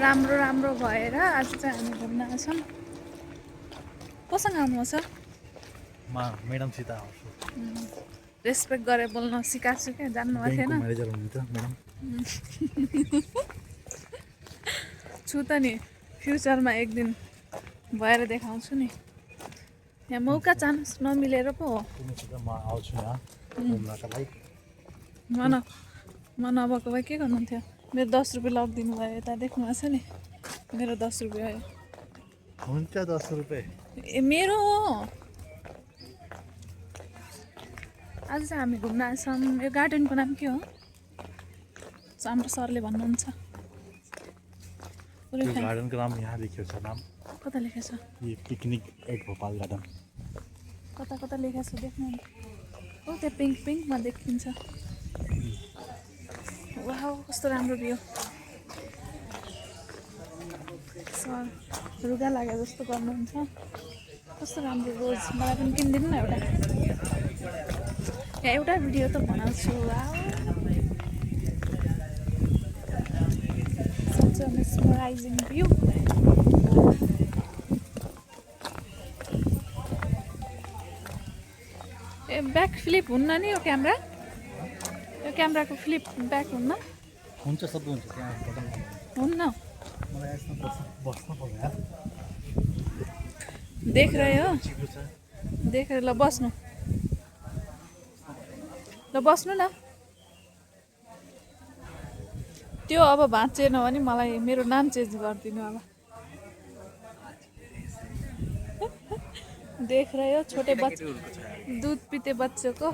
राम्रो राम्रो भएर आज चाहिँ हामी घुम्न आउँछौँ। कोसँग आउनु छ? म्याडमसित आउँछु। रेस्पेक्ट गरेर बोल्न सिकाएको छु क्या, जान्नु भएको थिएन। म्यानेजर हुनुहुन्छ म्याडम। छु त नि, फ्युचरमा एक दिन भएर देखाउँछु नि। यहाँ मौका चान्स नमिलेर पो हो। म आउँछु यहाँ घुम्नका लागि। म नभएको भए के गर्नुहुन्थ्यो? मेरो 10 रुपियाँ लगिदिनु भयो, यता देख्नु भएको छ नि, मेरो 10 रुपियाँ हो। हुन्छ 10 रुपियाँ। ए मेरो हो। आज चाहिँ हामी घुम्न आएछौँ। यो गार्डनको नाम के हो? हाम्रो सरले भन्नुहुन्छ। गार्डनको नाम यहाँ लेखेको छ। नाम कता लेखेको छ? Picnic at Bhopal garden. कता कता लेखेको छ देख्नु नि। ओ त्यहाँ पिङ्क पिङ्कमा देखिन्छ। वाह कस्तो राम्रो भ्यू। सर रुगा लाग्यो जस्तो गर्नुहुन्छ। कस्तो राम्रो रोज, मलाई पनि किनिदिनु न एउटा। यहाँ एउटा भिडियो त बनाउँछु। Such a mesmerizing view. A back flip हुन्न नि यो क्यामेरा? यो क्यामेराको फ्लिप ब्याक हुन्न? हुन्छ सबै हुन्छ त्यहाँ हुन्न। मलाई यसमा बस्न पर्छ यार। देख रहे हो? देख रहे। ल बस्नु, ल बस्नु न। त्यो अब भाँचेन भने मलाई मेरो नाम चेन्ज गरिदिनु अब। देख रहे हो छोटे बच्चे, दूध पीते बच्चों को।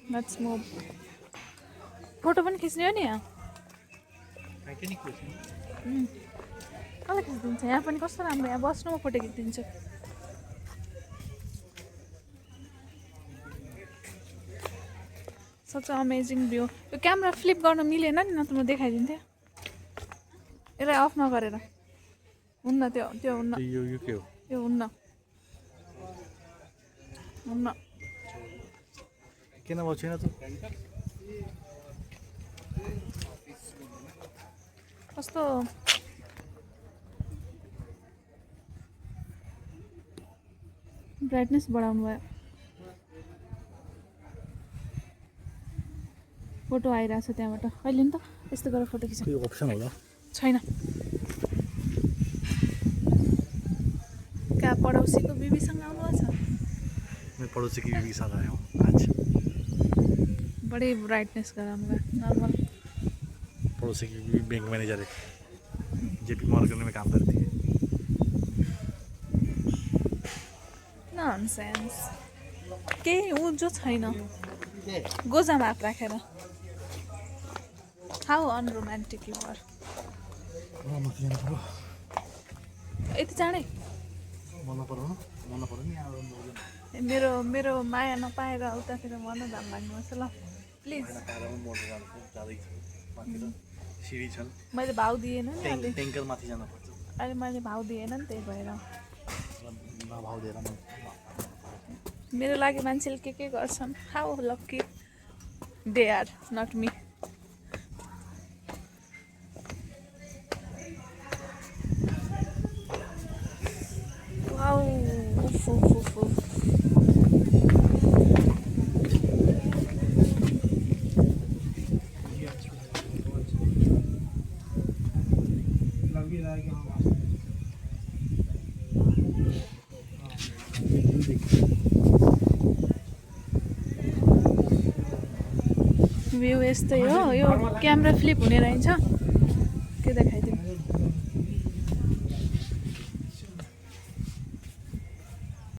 Let's move. फोटो पनि खिच्ने हो नि यहाँ। कसलाई खिचिदिन्छ? यहाँ पनि कस्तो राम्रो, यहाँ बस्नु म फोटो खिचिदिन्छु। Such amazing view. यो क्यामेरा फ्लिप गर्न मिलेन नि, नत्र म देखाइदिन्थेँ। यसलाई अफ नगरेर। हुन्न त्यो, त्यो हुन्न। यो के हो? यो हुन्न, हुन्न। किन बसेन त? कस्तो ब्राइटनेस बढाउनु भयो। फोटो आइरहेको छ त्यहाँबाट। कहिले नि त यस्तो गरेर फोटो खिच्छ। यो अप्सन होला? छैन। कहाँ पडोसीको बिबीसँग आउनुभएको छ? मैं पड़ोसी की बीवी के साथ आया हूँ आज। बड़ी ब्राइटनेस गराउनु भयो। नर्मल। पड़ोसी की बीवी बैंक मैनेजर है, JP मॉर्गन में काम करती है। ननसेन्स। केही ऊ जो छैन, गोजामा हात राखेर। How unromantic you are. यति चाँडै? मेरो मेरो माया नपाएर उतातिर मन धाम लाग्नुपर्छ ल प्लिज। मैले भाउ दिएन नि अहिले। ट्याङ्कर माथि जानु पर्छ। अहिले मैले भाउ दिएन नि, त्यही भएर। भाउ दिएर मेरो लागि मान्छेले के गर्छन्। How lucky they are, not me. Wow उफ उफ उफ उफ। भ्यू यस्तै हो। यो क्यामेरा फ्लिप हुने रहेछ।